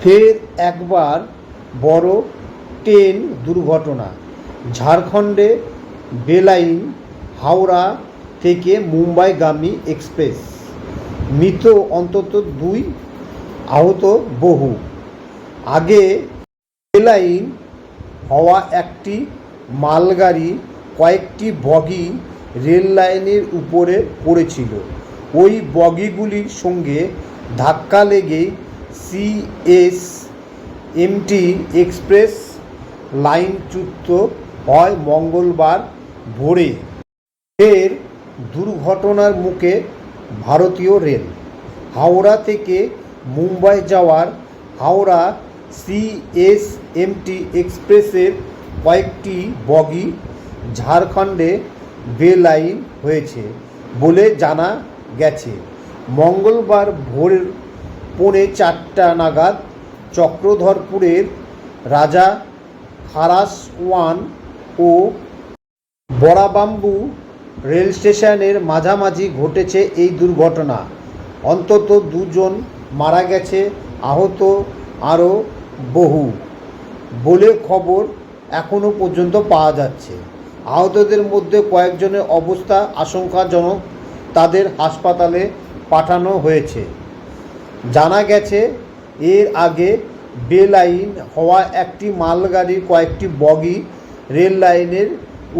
ফের একবার বড় ট্রেন দুর্ঘটনা। ঝাড়খণ্ডে বেলাইন হাওড়া থেকে মুম্বাইগামী এক্সপ্রেস। মৃত অন্তত 2, আহত বহু। আগে বেলাইন হওয়া একটি মালগাড়ি কয়েকটি বগি রেল লাইনের উপরে পড়েছিল। ওই বগিগুলির সঙ্গে ধাক্কা লেগে সিএসএমটি এক্সপ্রেস লাইনচ্যুত হয় মঙ্গলবার ভোরে। ফের দুর্ঘটনার মুখে ভারতীয় রেল। হাওড়া থেকে মুম্বাই যাওয়ার হাওড়া সিএসএমটি এক্সপ্রেসের কয়েকটি বগি ঝাড়খণ্ডে বেলাইন হয়েছে বলে জানা গেছে। মঙ্গলবার ভোর 4:45 নাগাদ চক্রধরপুরের রাজা খারাস 1 ও বড়াবাম্বু রেল স্টেশনের মাঝামাঝি ঘটেছে এই দুর্ঘটনা। অন্তত 2 জন মারা গেছে, আহত আরও বহু বলে খবর এখনও পর্যন্ত পাওয়া যাচ্ছে। আহতদের মধ্যে কয়েকজনের অবস্থা আশঙ্কাজনক, তাদের হাসপাতালে পাঠানো হয়েছে। জানা গেছে, এর আগে বেলাইন হওয়া একটি মালগাড়ির কয়েকটি বগি রেল লাইনের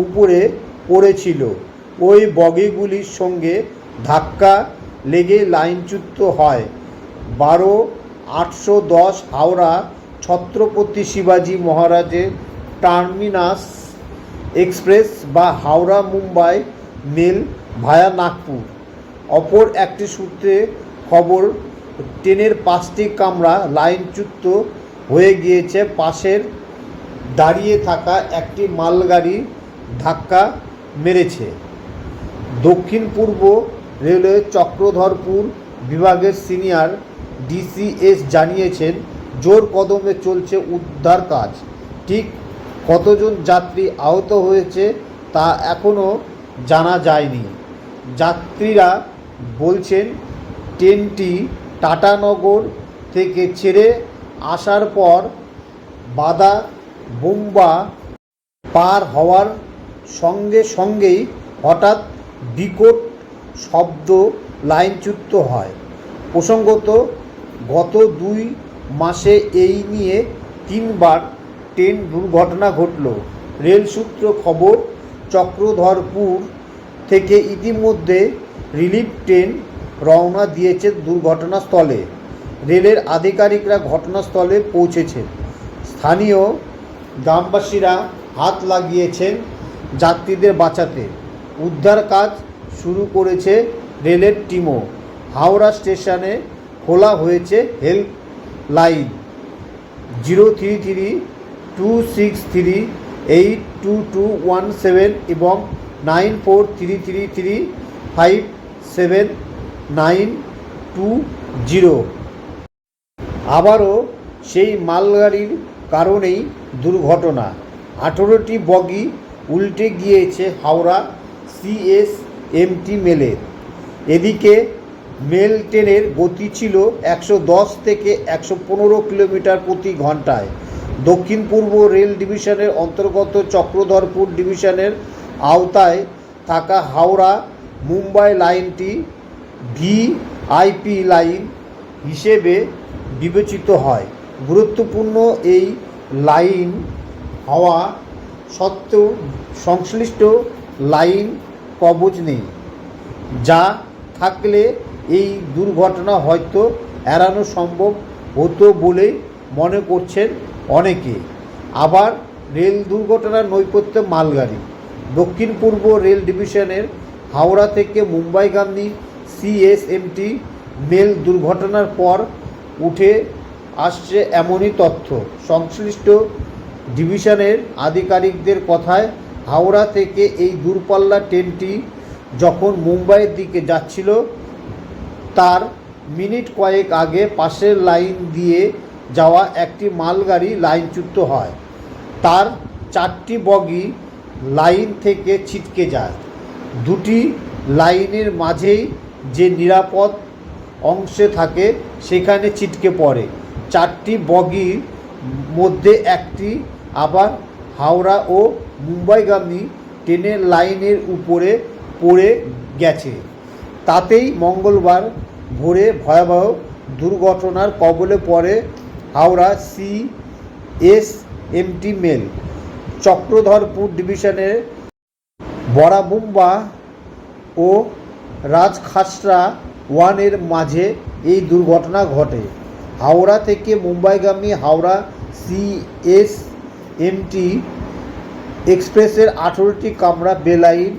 উপরে পড়েছিল। ওই বগিগুলির সঙ্গে ধাক্কা লেগে লাইনচ্যুত হয় 12-810 হাওড়া ছত্রপতি শিবাজি মহারাজের টার্মিনাস এক্সপ্রেস বা হাওড়া মুম্বাই মেল ভায়া নাগপুর। অপর একটি সূত্রে খবর, ট্রেনের 5টি কামরা লাইনচ্যুত হয়ে গিয়েছে। পাশের দাঁড়িয়ে থাকা একটি মালগাড়ি ধাক্কা মেরেছে। দক্ষিণ পূর্ব রেলওয়ে চক্রধরপুর বিভাগের সিনিয়র ডিসিএস জানিয়েছেন, জোর কদমে চলছে উদ্ধার কাজ। ঠিক কতজন যাত্রী আহত হয়েছে তা এখনও জানা যায়নি। যাত্রীরা বলছেন, ট্রেনটি টাটানগর থেকে ছেড়ে আসার পর বাদা বোম্বা পার হওয়ার সঙ্গে সঙ্গেই হঠাৎ বিকট শব্দ লাইনচ্যুত হয়। প্রসঙ্গত, গত 2 মাসে এই নিয়ে 3 বার ট্রেন দুর্ঘটনা ঘটল। রেল সূত্র খবর, চক্রধরপুর থেকে ইতিমধ্যে রিলিফ ট্রেন রওনা দিয়েছে দুর্ঘটনাস্থলে। রেলের আধিকারিকরা ঘটনাস্থলে পৌঁছেছেন। স্থানীয় গ্রামবাসীরা হাত লাগিয়েছেন যাত্রীদের বাঁচাতে। উদ্ধার কাজ শুরু করেছে রেলের টিমও। হাওড়া স্টেশনে খোলা হয়েছে হেল্প লাইন 033-263-82217 এবং 9433357920। আবারও সেই মালগাড়ির কারণেই দুর্ঘটনা। 18টি বগি উল্টে গিয়েছে হাওড়া সিএসএমটি মেলের। এদিকে মেল ট্রেনের গতি ছিল 110 থেকে 115 কিলোমিটার প্রতি ঘন্টায়। দক্ষিণ পূর্ব রেল ডিভিশনের অন্তর্গত চক্রধরপুর ডিভিশনের আওতায় থাকা হাওড়া মুম্বাই লাইনটি ভিআইপি লাইন হিসেবে বিবেচিত হয়। গুরুত্বপূর্ণ এই লাইন হওয়া সত্ত্বেও সংশ্লিষ্ট লাইন কবচ নেই, যা থাকলে এই দুর্ঘটনা হয়তো এড়ানো সম্ভব হতো বলে মনে করছেন অনেকে। আবার রেল দুর্ঘটনার নেপথ্যে মালগাড়ি। দক্ষিণ পূর্ব রেল ডিভিশনের হাওড়া থেকে মুম্বাইগামী সিএসএমটি মেল দুর্ঘটনার পর উঠে আসছে এমনই তথ্য। সংশ্লিষ্ট ডিভিশনের আধিকারিকদের কথায়, হাওড়া থেকে এই দূরপাল্লা ট্রেনটি যখন মুম্বাইয়ের দিকে যাচ্ছিল, তার মিনিট কয়েক আগে পাশের লাইন দিয়ে যাওয়া একটি মালগাড়ি লাইনচ্যুত হয়। তার 4টি বগি লাইন থেকে ছিটকে যায়। 2টি লাইনের মাঝেই যে নিরাপদ অংশে থাকে সেখানে ছিটকে পড়ে। 4টি বগির মধ্যে একটি আবার হাওড়া ও মুম্বাইগামী ট্রেনের লাইনের উপরে পড়ে গেছে। তাতেই মঙ্গলবার ভোরে ভয়াবহ দুর্ঘটনার কবলে পড়ে হাওড়া সিএসএমটি মেল। চক্রধরপুর ডিভিশনের বড়াবুম্বা ও রাজখাসড়া 1-এর মাঝে এই দুর্ঘটনা ঘটে। হাওড়া থেকে মুম্বাইগামী হাওড়া সিএসএমটি এক্সপ্রেসের 18টি কামরা বেলাইন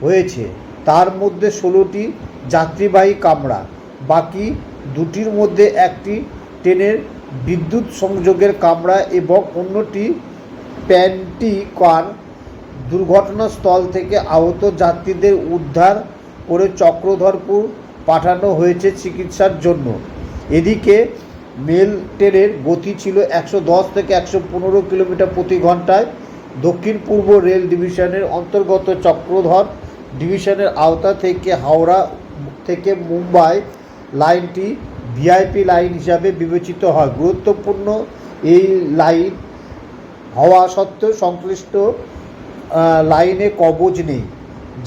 হয়েছে, তার মধ্যে 16টি যাত্রীবাহী কামরা। বাকি দুটির মধ্যে একটি ট্রেনের বিদ্যুৎ সংযোগের কামরা এবং অন্যটি প্যান্টি কার। দুর্ঘটনাস্থল থেকে আহত যাত্রীদের উদ্ধার করে চক্রধরপুর পাঠানো হয়েছে চিকিৎসার জন্য। এদিকে মেল ট্রেনের গতি ছিল 110 থেকে 115 কিলোমিটার প্রতি ঘন্টায়। দক্ষিণ পূর্ব রেল ডিভিশনের অন্তর্গত চক্রধর ডিভিশনের আওতা থেকে হাওড়া থেকে মুম্বাই লাইনটি ভিআইপি লাইন হিসাবে বিবেচিত হয়। গুরুত্বপূর্ণ এই লাইন হওয়া সত্ত্বেও সংশ্লিষ্ট লাইনে কবচ নেই,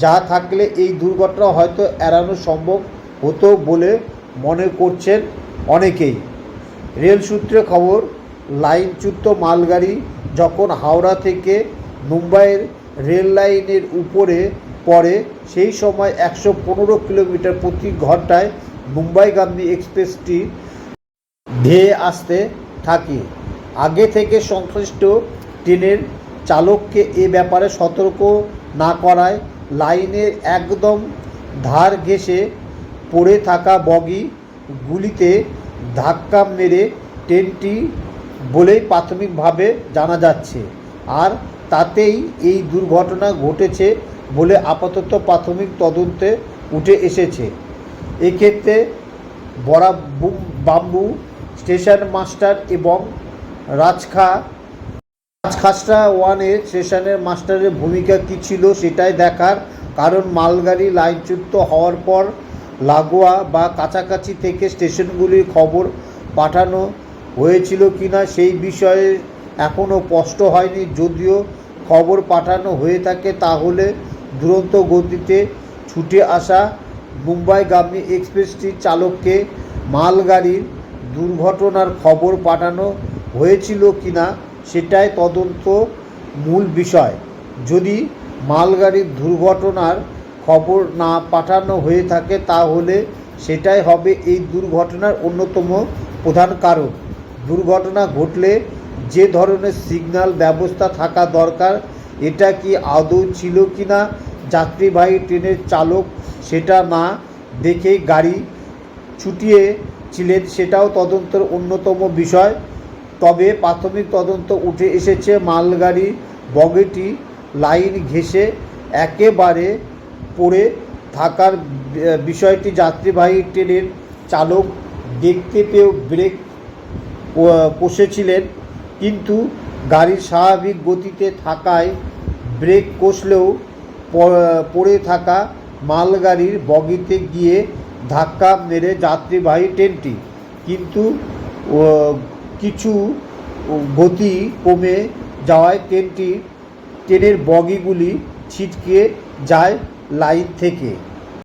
যা থাকলে এই দুর্ঘটনা হয়তো এড়ানো সম্ভব হতো বলে মনে করছেন অনেকেই। রেল সূত্রে খবর, লাইনচ্যুত মালগাড়ি যখন হাওড়া থেকে মুম্বাইয়ের রেল লাইনের উপরে পড়ে সেই সময় 115 কিলোমিটার প্রতি ঘন্টায় মুম্বাইগামী এক্সপ্রেসটি ধেয়ে আসতে থাকে। আগে থেকে সংশ্লিষ্ট ট্রেনের চালককে এ ব্যাপারে সতর্ক না করায় লাইনের একদম ধার ঘেঁষে পড়ে থাকা বগিগুলিতে ধাক্কা মেরে ট্রেনটি বলেই প্রাথমিকভাবে জানা যাচ্ছে। আর তাতেই এই দুর্ঘটনা ঘটেছে বলে আপাতত প্রাথমিক তদন্তে উঠে এসেছে। এক্ষেত্রে বড়াবাম্বু স্টেশন মাস্টার এবং রাজখাসড়া 1-এর স্টেশনের মাস্টারের ভূমিকা কী ছিল সেটাই দেখার, কারণ মালগাড়ি লাইনচ্যুত হওয়ার পর লাগোয়া বা কাছাকাছি থেকে স্টেশনগুলির খবর পাঠানো হয়েছিল কিনা সেই বিষয়ে এখনও স্পষ্ট হয়নি। যদিও খবর পাঠানো হয়ে থাকে তাহলে দুরন্ত গতিতে ছুটে আসা মুম্বাইগামী এক্সপ্রেসটির চালককে মালগাড়ির দুর্ঘটনার খবর পাঠানো হয়েছিল কিনা সেটাই তদন্ত মূল বিষয়। যদি মালগাড়ির দুর্ঘটনার খবর না পাঠানো হয়ে থাকে তাহলে সেটাই হবে এই দুর্ঘটনার অন্যতম প্রধান কারণ। দুর্ঘটনা ঘটলে যে ধরনের সিগন্যাল ব্যবস্থা থাকা দরকার এটা কি আদৌ ছিল কিনা যাত্রীবাহী ট্রেনের চালক সেটা না দেখেই গাড়ি ছুটিয়েছিলেন সেটাও তদন্তের অন্যতম বিষয়। তবে প্রাথমিক তদন্ত উঠে এসেছে মালগাড়ি বগিটি লাইন ঘেঁষে একেবারে পড়ে থাকার বিষয়টি যাত্রীবাহী ট্রেনের চালক দেখতে পেয়েও ব্রেক কষেছিলেন, কিন্তু গাড়ির স্বাভাবিক গতিতে থাকায় ব্রেক কষলেও পড়ে থাকা মালগাড়ির বগিতে গিয়ে ধাক্কা মেরে যাত্রীবাহী ট্রেনটি। কিন্তু কিছু গতি কমে যাওয়ায় ট্রেনের বগিগুলি ছিটকে যায় লাইন থেকে।